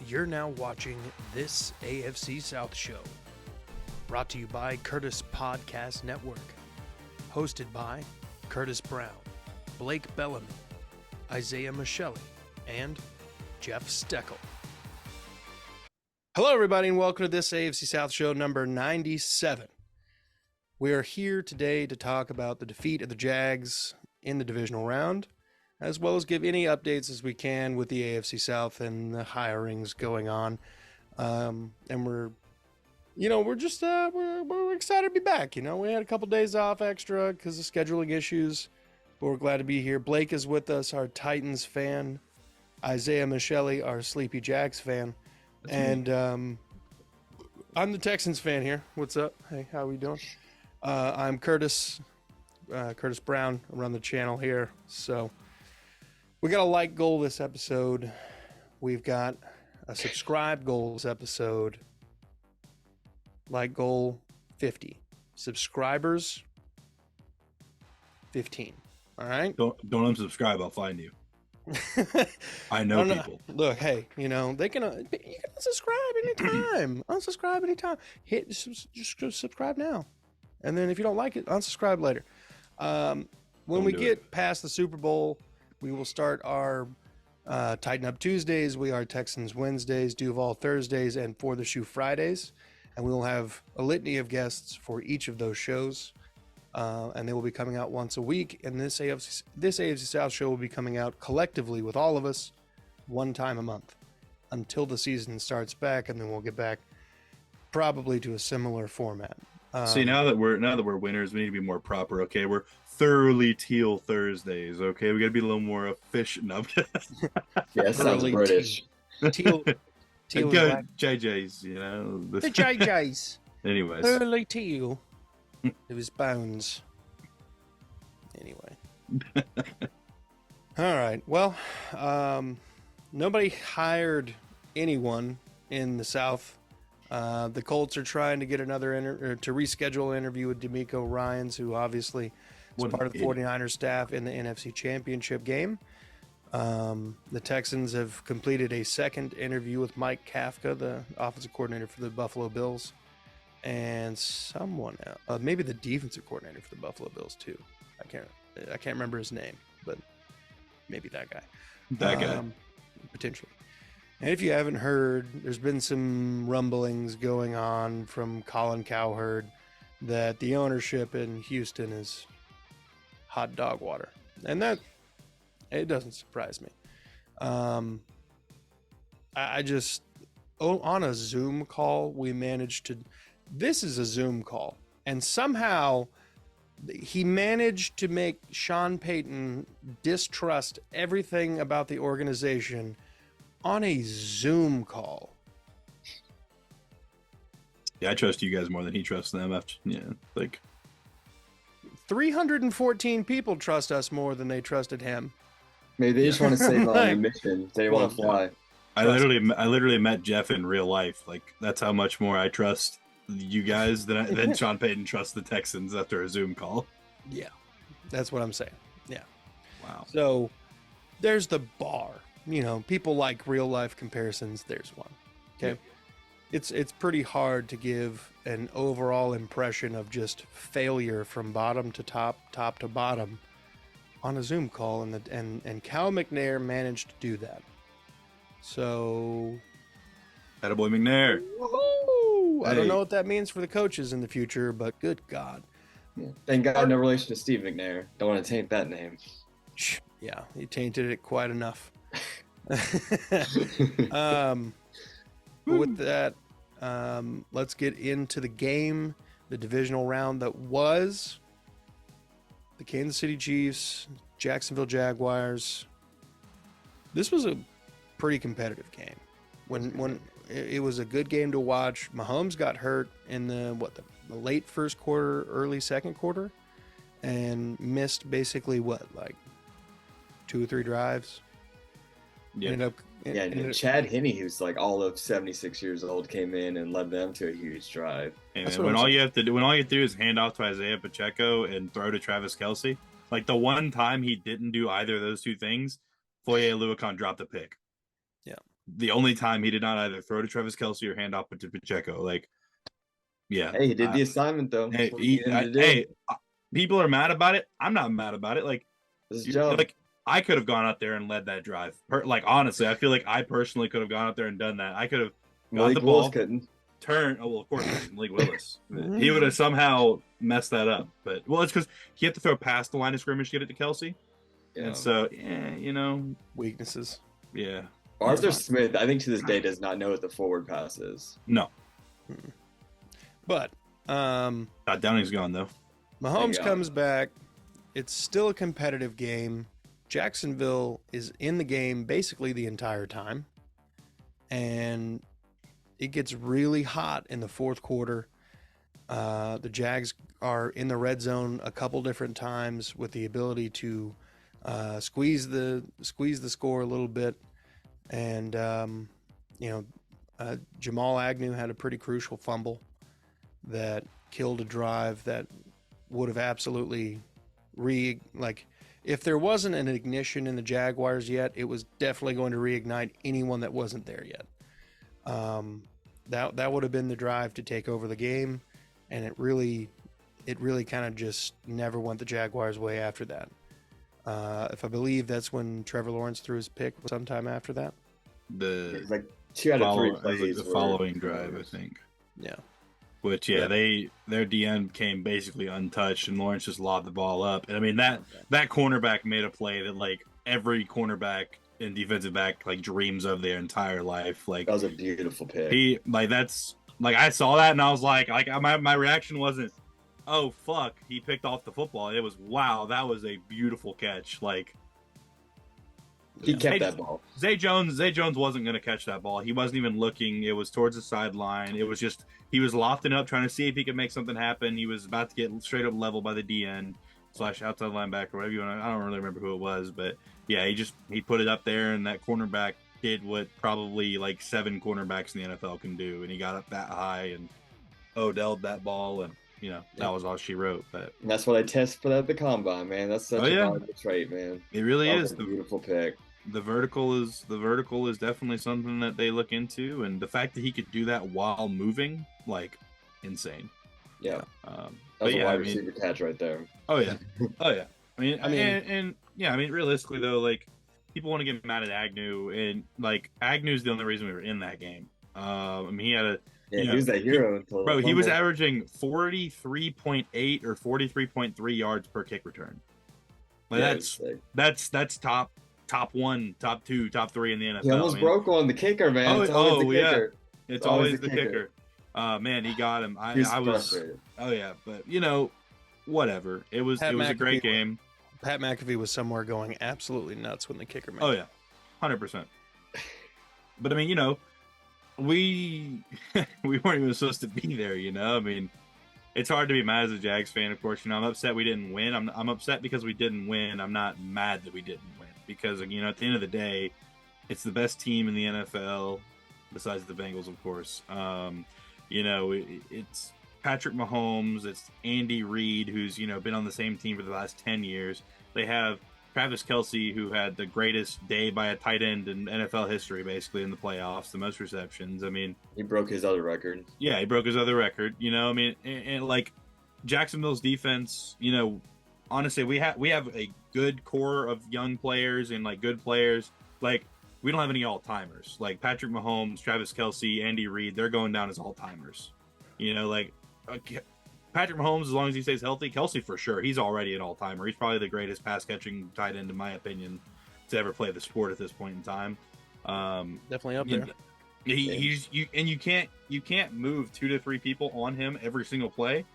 You're now watching This AFC South Show, brought to you by Curtis Podcast Network, hosted by Curtis Brown, Blake Bellamy, Isaiah Michelli, and Jeff Steckel. Hello, everybody, and welcome to This AFC South Show number 97. We are here today to talk about the defeat of the Jags in the divisional round, as well as give any updates as we can with the AFC South and the hirings going on. And we're excited to be back. You know, we had a couple days off extra because of scheduling issues, but we're glad to be here. Blake is with us, our Titans fan. Isaiah Michelli, our Sleepy Jags fan. And I'm the Texans fan here. What's up? Hey, how we doing? I'm Curtis Brown. I run the channel here. So we got a like goal this episode. We've got a subscribe goals episode. Like goal 50. Subscribers 15. All right? Don't unsubscribe. I'll find you. I know people. Look, hey, you know, you can unsubscribe anytime. Unsubscribe anytime. Just subscribe now. And then if you don't like it, unsubscribe later. When we get past the Super Bowl, we will start our Tighten Up Tuesdays. We are Texans Wednesdays, Duval Thursdays, and For the Shoe Fridays. And we will have a litany of guests for each of those shows. And they will be coming out once a week. And this AFC South show will be coming out collectively with all of us one time a month until the season starts back. And then we'll get back probably to a similar format. See, now that we're winners, we need to be more proper. Okay, we're thoroughly teal Thursdays. Okay, we got to be a little more efficient. No, yeah, that sounds British. Teal go JJ's. You know the JJ's. Anyways, thoroughly teal. It was bones. Anyway. All right. Well, nobody hired anyone in the South. The Colts are trying to get to reschedule an interview with D'Amico Ryans, who obviously was part of the 49ers staff in the NFC Championship game. The Texans have completed a second interview with Mike Kafka, the offensive coordinator for the Buffalo Bills, and someone else, maybe the defensive coordinator for the Buffalo Bills too. I can't remember his name, but maybe that guy. Potentially. And if you haven't heard, there's been some rumblings going on from Colin Cowherd that the ownership in Houston is hot dog water. And that, it doesn't surprise me. On a Zoom call, we managed to, this is a Zoom call, and somehow he managed to make Sean Payton distrust everything about the organization on a Zoom call. Yeah, I trust you guys more than he trusts them. After 314 people trust us more than they trusted him. Maybe they just want to save on a mission. They want to fly. I literally met Jeff in real life. Like, that's how much more I trust you guys than Sean Payton trusts the Texans after a Zoom call. Yeah, that's what I'm saying. Yeah. Wow. So there's the bar. You know, people like real life comparisons. There's one. Okay. Yeah. It's pretty hard to give an overall impression of just failure from bottom to top to bottom on a Zoom call, and Cal McNair managed to do that. So attaboy McNair. Woohoo! Hey. I don't know what that means for the coaches in the future, but good God. Yeah. Thank God no relation to Steve McNair. Don't want to taint that name. Yeah, he tainted it quite enough. With that, let's get into the game, the divisional round that was the Kansas City Chiefs, Jacksonville Jaguars. This was a pretty competitive game. When it was a good game to watch. Mahomes got hurt in the late first quarter, early second quarter, and missed basically 2 or 3 drives. Yeah. Chad Henne, who's like all of 76 years old, came in and led them to a huge drive. And when all you have to do is hand off to Isaiah Pacheco and throw to Travis Kelce, like the one time he didn't do either of those two things, Foye Oluokun dropped a pick. Yeah. the only time he did not either throw to Travis Kelce or hand off to Pacheco. Like, yeah. Hey, he did the assignment though. People are mad about it. I'm not mad about it. Like, this job. Like, I could have gone out there and led that drive. Like, honestly, I feel like I personally could have gone out there and done that. I could have got the ball, turn. Oh well, of course, Malik Willis. He would have somehow messed that up. But it's because he had to throw past the line of scrimmage to get it to Kelce. Yeah. And so, weaknesses. Yeah. Arthur Smith, I think to this day, does not know what the forward pass is. No. But Downing's gone though. Mahomes comes back. It's still a competitive game. Jacksonville is in the game basically the entire time. And it gets really hot in the fourth quarter. The Jags are in the red zone a couple different times with the ability to squeeze the score a little bit. And, Jamal Agnew had a pretty crucial fumble that killed a drive that would have absolutely if there wasn't an ignition in the Jaguars yet, it was definitely going to reignite anyone that wasn't there yet. That would have been the drive to take over the game, and it really kind of just never went the Jaguars' way after that. If I believe that's when Trevor Lawrence threw his pick sometime after that. It's like 2 out of 3 plays. The following drive, I think. Yeah. Which, their DN came basically untouched, and Lawrence just lobbed the ball up. And I mean, that cornerback made a play that like every cornerback and defensive back like dreams of their entire life. Like, that was a beautiful pick. I saw that and I was like my reaction wasn't, oh fuck, he picked off the football. It was, wow, that was a beautiful catch. Like, he kept that ball. Zay Jones wasn't going to catch that ball. He wasn't even looking. It was towards the sideline. It was just, he was lofting up, trying to see if he could make something happen. He was about to get straight up leveled by the DN / outside linebacker, whatever you want. I don't really remember who it was, but yeah, he put it up there, and that cornerback did what probably like 7 cornerbacks in the NFL can do, and he got up that high and Odell'd that ball, and that was all she wrote. But and that's what I test for at the combine, man. That's such a valuable trait, man. It really is. A beautiful pick. The vertical is definitely something that they look into, and the fact that he could do that while moving, like, insane. Yeah. That was a wide receiver catch right there. Oh yeah. I mean, realistically though, like, people want to get mad at Agnew, and like Agnew's the only reason we were in that game. He had he was that hero. He was averaging 43.8 or 43.3 yards per kick return. Like, that's top 1, top 2, top 3 in the NFL. He almost broke on the kicker, man. It's always the kicker. Man, he got him. I was frustrated. Oh yeah, but whatever. It was a great game. Pat McAfee was somewhere going absolutely nuts when the kicker made. Oh yeah, 100%. But I mean, we weren't even supposed to be there. I mean, it's hard to be mad as a Jags fan. Of course, I'm upset we didn't win. I'm upset because we didn't win. I'm not mad that we didn't win, because at the end of the day, it's the best team in the NFL besides the Bengals, of course. It's Patrick Mahomes, it's Andy Reid, who's been on the same team for the last 10 years. They have Travis Kelce, who had the greatest day by a tight end in NFL history, basically, in the playoffs, the most receptions. I mean, he broke his other record. Yeah, he broke his other record. And like Jacksonville's defense, honestly, we have a good core of young players and like good players. Like, we don't have any all-timers. Like Patrick Mahomes, Travis Kelce, Andy Reid, they're going down as all-timers. Patrick Mahomes, as long as he stays healthy, Kelce for sure, he's already an all-timer. He's probably the greatest pass-catching tight end, in my opinion, to ever play the sport at this point in time. Definitely up there. You can't move 2 to 3 people on him every single play,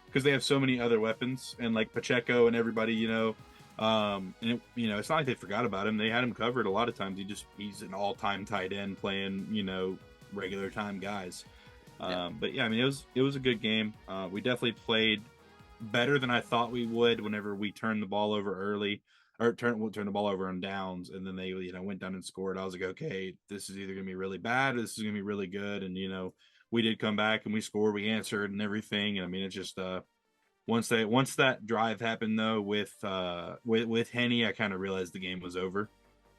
because they have so many other weapons, and like Pacheco and everybody, it's not like they forgot about him. They had him covered a lot of times. He's an all-time tight end playing, regular time guys. But yeah, I mean, it was a good game. We definitely played better than I thought we would whenever we turned the ball over early, or turned the ball over on downs, and then they went down and scored. I was like, okay, this is either gonna be really bad or this is gonna be really good. And we did come back and we scored, we answered and everything. And I mean, it's just once that drive happened though with Henny, I kind of realized the game was over.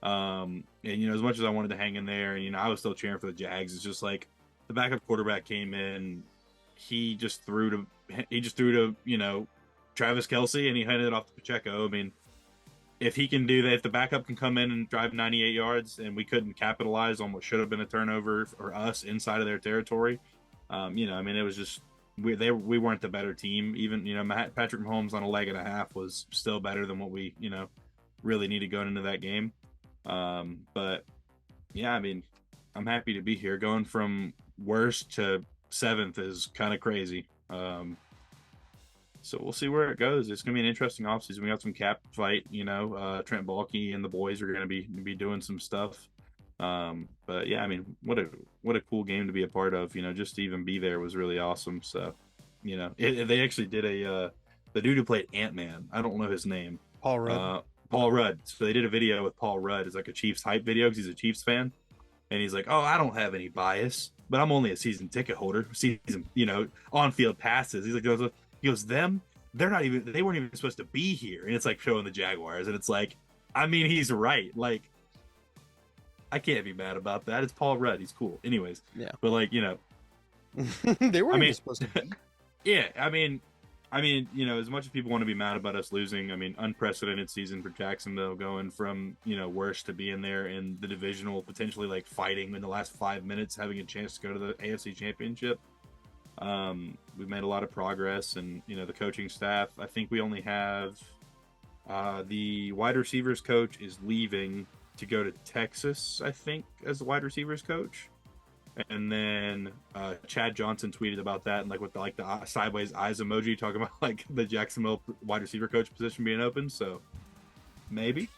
And as much as I wanted to hang in there, and I was still cheering for the Jags. It's just like the backup quarterback came in, he just threw to Travis Kelce, and he handed it off to Pacheco. I mean, if he can do that, if the backup can come in and drive 98 yards, and we couldn't capitalize on what should have been a turnover for us inside of their territory, I mean, it was just we weren't the better team. Even Patrick Mahomes on a leg and a half was still better than what we really needed going into that game. But yeah, I mean, I'm happy to be here. Going from worst to 7th is kind of crazy. So we'll see where it goes. It's gonna be an interesting offseason. We got some cap fight. Trent Baalke and the boys are gonna be doing some stuff. But yeah, I mean, what a cool game to be a part of. Just to even be there was really awesome. So, they actually did the dude who played Ant-Man. I don't know his name. Paul Rudd. Paul Rudd. So they did a video with Paul Rudd. It's like a Chiefs hype video because he's a Chiefs fan, and he's like, "Oh, I don't have any bias, but I'm only a season ticket holder. Season, on-field passes." He's like, he goes, they weren't even supposed to be here, and it's like showing the Jaguars, and it's like, I mean, he's right. Like, I can't be mad about that. It's Paul Rudd. He's cool. Anyways, yeah. But like, they weren't even supposed to be. Yeah, I mean, as much as people want to be mad about us losing, I mean, unprecedented season for Jacksonville, going from worst to being there in the divisional, potentially like fighting in the last 5 minutes, having a chance to go to the AFC Championship. We've made a lot of progress, and the coaching staff. I think we only have the wide receivers coach is leaving to go to Texas, I think, as the wide receivers coach. And then Chad Johnson tweeted about that, and with the sideways eyes emoji, talking about like the Jacksonville wide receiver coach position being open. So maybe.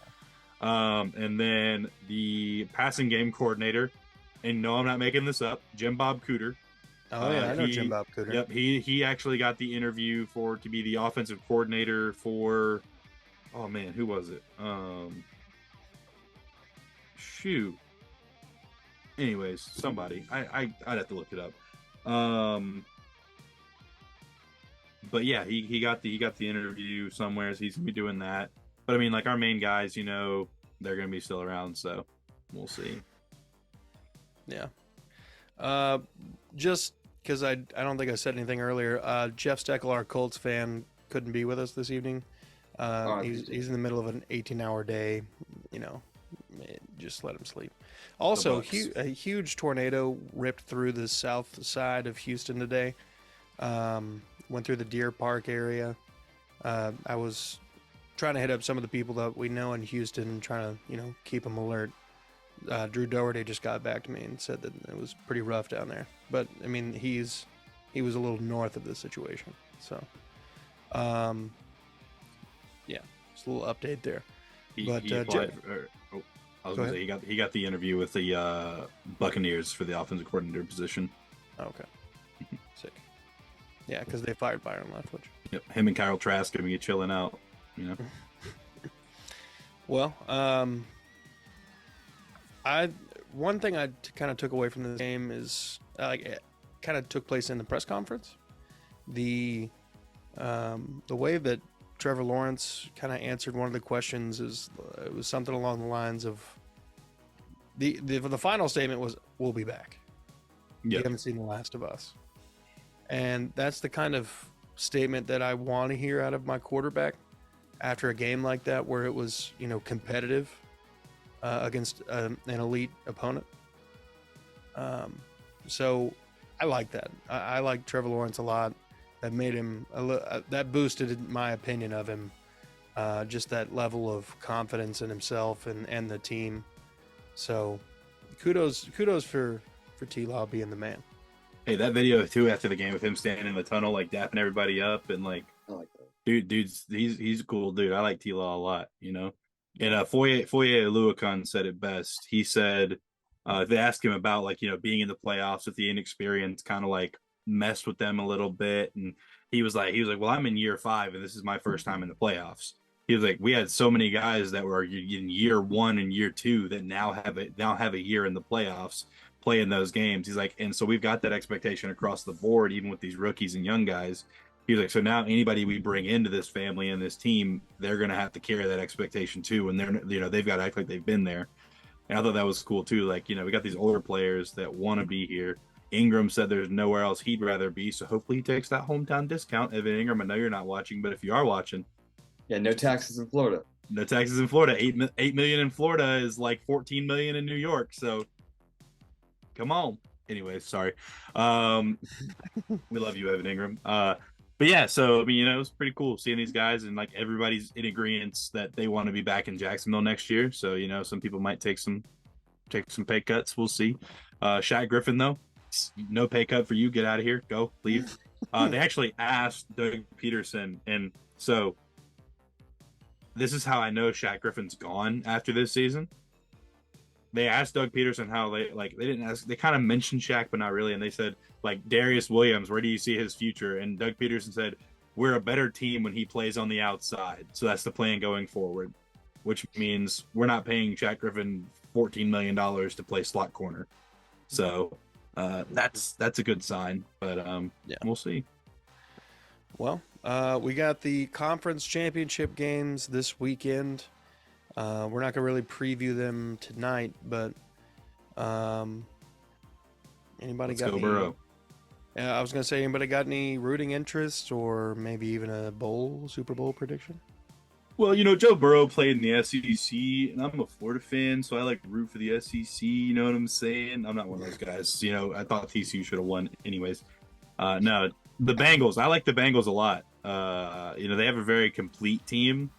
And then the passing game coordinator, and no, I'm not making this up, Jim Bob Cooter. Oh yeah, I know Jim Bob Cooter. Yep, he actually got the interview to be the offensive coordinator for. Oh man, who was it? Shoot. Anyways, somebody. I'd have to look it up. But yeah, he got the interview somewhere, so he's gonna be doing that. But I mean, like, our main guys, they're gonna be still around, so we'll see. Yeah. Just because I don't think I said anything earlier. Jeff Steckel, our Colts fan, couldn't be with us this evening. He's in the middle of an 18-hour day. Just let him sleep. Also, a huge tornado ripped through the south side of Houston today. Went through the Deer Park area. I was trying to hit up some of the people that we know in Houston, trying to keep them alert. Drew Doherty just got back to me and said that it was pretty rough down there. But I mean, he was a little north of this situation, so yeah, just a little update there. I was going to say he got the interview with the Buccaneers for the offensive coordinator position. Okay, sick. Yeah, because they fired Byron Leftwich. Yep, him and Kyle Trask going to be chilling out. Well, one thing I kind of took away from this game is it kind of took place in the press conference. The way that Trevor Lawrence kind of answered one of the questions it was something along the lines of the final statement was, "We'll be back. Yep. You haven't seen the last of us," and that's the kind of statement that I want to hear out of my quarterback after a game like that, where it was competitive against an elite opponent. So I like that. I like Trevor Lawrence a lot. That made him that boosted my opinion of him. Just that level of confidence in himself and the team. So kudos for T-Law being the man. Hey, that video too after the game with him standing in the tunnel, like dapping everybody up, and like, I like that. Dude's he's a cool dude. I like T-Law a lot, And Foye Aluakon said it best. He said they asked him about being in the playoffs with the inexperience, kind of like messed with them a little bit, and he was like, well, I'm in year 5 and this is my first time in the playoffs. He was like, we had so many guys that were in year 1 and year 2 that now have a year in the playoffs playing those games. He's like, and so we've got that expectation across the board, even with these rookies and young guys. He's like, so now anybody we bring into this family and this team, they're going to have to carry that expectation too. And they've got to act like they've been there. And I thought that was cool too. Like, we got these older players that want to be here. Ingram said there's nowhere else he'd rather be. So hopefully he takes that hometown discount. Evan Ingram, I know you're not watching, but if you are watching. Yeah, no taxes in Florida. No taxes in Florida. 8 million in Florida is like 14 million in New York. So come on. Anyway, sorry. We love you, Evan Ingram. But yeah, so I mean, it was pretty cool seeing these guys, and like everybody's in agreement that they want to be back in Jacksonville next year. So some people might take some pay cuts. We'll see. Shaq Griffin though, no pay cut for you. Get out of here. Go, leave. They actually asked Doug Peterson, and so this is how I know Shaq Griffin's gone after this season. They asked Doug Peterson how they didn't ask. They kind of mentioned Shaq, but not really. And they said, like, Darius Williams, where do you see his future? And Doug Peterson said, we're a better team when he plays on the outside. So that's the plan going forward, which means we're not paying Shaq Griffin $14 million to play slot corner. So that's a good sign. But We'll see. Well, we got the conference championship games this weekend. We're not going to really preview them tonight, but anybody Let's got go any? Burrow. I was going to say, anybody got any rooting interest or maybe even a Super Bowl prediction? Well, Joe Burrow played in the SEC, and I'm a Florida fan, so I like to root for the SEC. You know what I'm saying? I'm not one of those guys. I thought TCU should have won anyways. No, the Bengals. I like the Bengals a lot. They have a very complete team.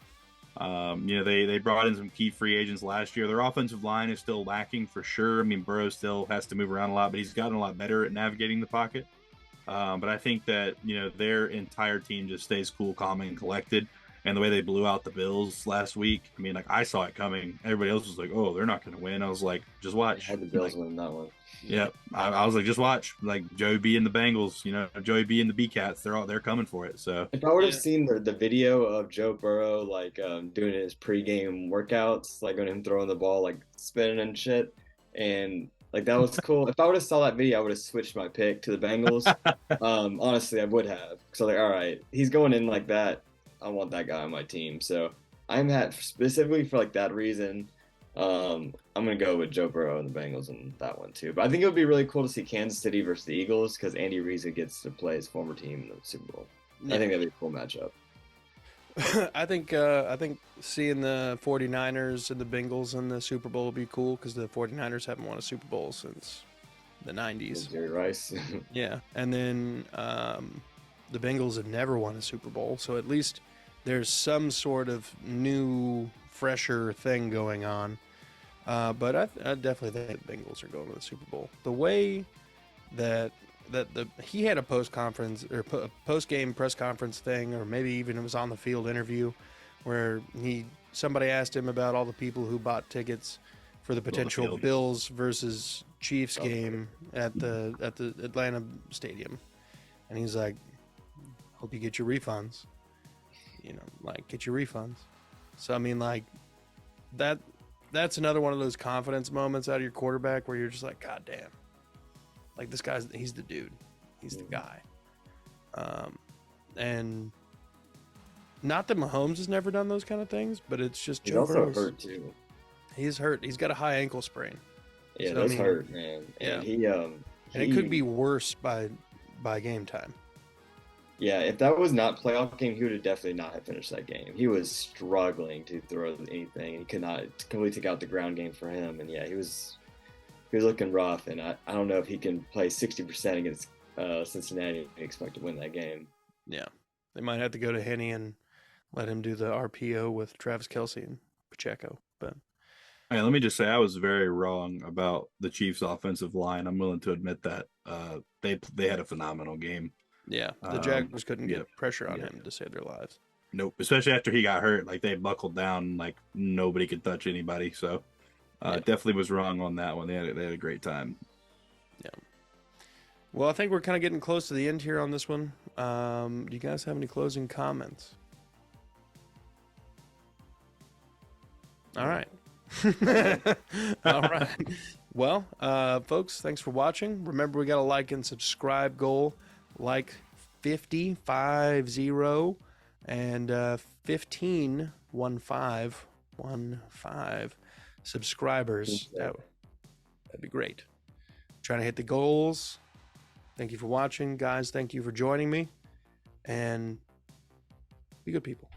They brought in some key free agents last year. Their offensive line is still lacking for sure. I mean, Burrow still has to move around a lot, but he's gotten a lot better at navigating the pocket. But I think that, their entire team just stays cool, calm, and collected. And the way they blew out the Bills last week, I mean, I saw it coming. Everybody else was like, oh, they're not going to win. I was like, just watch. I had the Bills win that one. Yeah, I was like, just watch. Like Joey B and the Bengals, Joey B and the B-Cats, they're coming for it. So if I would have seen the video of Joe Burrow doing his pregame workouts, like on him throwing the ball, like spinning and shit, and that was cool. If I would have saw that video, I would have switched my pick to the Bengals. Honestly, I would have. So all right, he's going in like that. I want that guy on my team. So I'm specifically for that reason. I'm gonna go with Joe Burrow and the Bengals in that one too. But I think it would be really cool to see Kansas City versus the Eagles because Andy Reid gets to play his former team in the Super Bowl. Yeah. I think that'd be a cool matchup. I think seeing the 49ers and the Bengals in the Super Bowl would be cool because the 49ers haven't won a Super Bowl since the 90s. Jerry Rice. Yeah, and then the Bengals have never won a Super Bowl, so at least there's some sort of new, fresher thing going on. But I definitely think the Bengals are going to the Super Bowl. The way that he had a post-game press conference thing, or maybe even it was on the field interview, where somebody asked him about all the people who bought tickets for the potential Bills versus Chiefs game at the Atlanta Stadium, and he's like, "Hope you get your refunds." Get your refunds. So I mean, that's another one of those confidence moments out of your quarterback where you're just like, God damn. This guy's, he's the dude. He's the guy. And not that Mahomes has never done those kind of things, but it's just Joe Burrow. He's also hurt too. He's hurt. He's got a high ankle sprain. Yeah, that's hurt, man. And yeah. And it could be worse by game time. Yeah, if that was not playoff game, he would have definitely not have finished that game. He was struggling to throw anything. He could not completely take out the ground game for him. And yeah, he was looking rough. And I don't know if he can play 60% against Cincinnati and expect to win that game. Yeah, they might have to go to Henny and let him do the RPO with Travis Kelce and Pacheco. But hey, let me just say I was very wrong about the Chiefs' offensive line. I'm willing to admit that they had a phenomenal game. Yeah, the Jaguars couldn't get pressure on him to save their lives. Nope, especially after he got hurt. They buckled down, nobody could touch anybody. So definitely was wrong on that one. They had a great time. Yeah. Well, I think we're kind of getting close to the end here on this one. Do you guys have any closing comments? All right. All right. Well, folks, thanks for watching. Remember, we got a like and subscribe goal. Like 50 and 15 subscribers. That'd be great. Trying to hit the goals. Thank you for watching, guys. Thank you for joining me, and be good people.